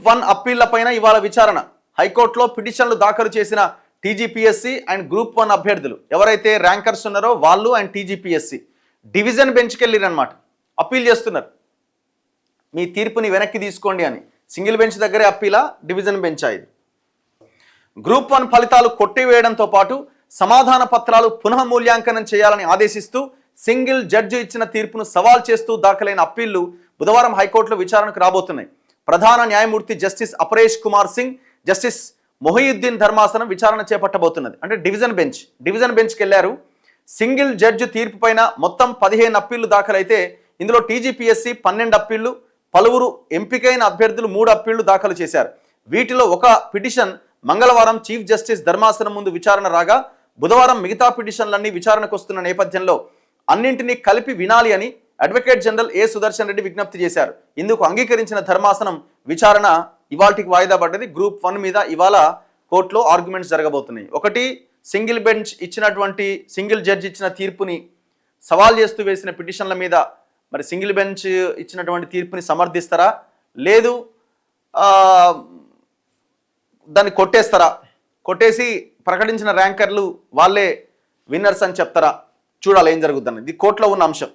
1 అప్పీళ్లపైన ఇవాళ విచారణ. హైకోర్టులో పిటిషన్లు దాఖలు చేసిన టీజీపీఎస్సీ అండ్ గ్రూప్ 1 అభ్యర్థులు ఎవరైతే ర్యాంకర్స్ ఉన్నారో వాళ్ళు అండ్ టీజీపీఎస్సీ డివిజన్ బెంచ్కి వెళ్ళిరనమాట. అప్పీల్ చేస్తున్నారు, మీ తీర్పుని వెనక్కి తీసుకోండి అని. సింగిల్ బెంచ్ దగ్గరే అప్పీలా, డివిజన్ బెంచ్ ఇది. గ్రూప్ 1 ఫలితాలు కొట్టివేయడంతో పాటు సమాధాన పత్రాలు పునః మూల్యాంకనం చేయాలని ఆదేశిస్తూ సింగిల్ జడ్జి ఇచ్చిన తీర్పును సవాల్ చేస్తూ దాఖలైన అప్పీళ్లు బుధవారం హైకోర్టులో విచారణకు రాబోతున్నాయి. ప్రధాన న్యాయమూర్తి జస్టిస్ అపరేష్ కుమార్ సింగ్, జస్టిస్ మొహియుద్దీన్ ధర్మాసనం విచారణ చేపట్టబోతున్నది. అంటే డివిజన్ బెంచ్కి వెళ్ళారు. సింగిల్ జడ్జి తీర్పు పైన మొత్తం 15 అప్పీళ్లు దాఖలైతే ఇందులో టీజీపీఎస్సీ 12 అప్పీళ్లు, పలువురు ఎంపికైన అభ్యర్థులు 3 అప్పీళ్లు దాఖలు చేశారు. వీటిలో ఒక పిటిషన్ మంగళవారం చీఫ్ జస్టిస్ ధర్మాసనం ముందు విచారణ రాగా, బుధవారం మిగతా పిటిషన్లన్నీ విచారణకు వస్తున్న నేపథ్యంలో అన్నింటినీ కలిపి వినాలి అని అడ్వకేట్ జనరల్ ఏ సుదర్శన్ రెడ్డి విజ్ఞప్తి చేశారు. ఇందుకు అంగీకరించిన ధర్మాసనం విచారణ ఇవాల్టికి వాయిదా పడ్డది. గ్రూప్ 1 మీద ఇవాళ కోర్టులో ఆర్గ్యుమెంట్స్ జరగబోతున్నాయి. ఒకటి, సింగిల్ జడ్జి ఇచ్చిన తీర్పుని సవాల్ చేస్తూ వేసిన పిటిషన్ల మీద మరి సింగిల్ బెంచ్ ఇచ్చినటువంటి తీర్పుని సమర్థిస్తారా, లేదు దాన్ని కొట్టేస్తారా, కొట్టేసి ప్రకటించిన ర్యాంకర్లు వాళ్ళే విన్నర్స్ అని చెప్తారా, చూడాలి ఏం జరుగుతుంది. ఇది కోర్టులో ఉన్న అంశం.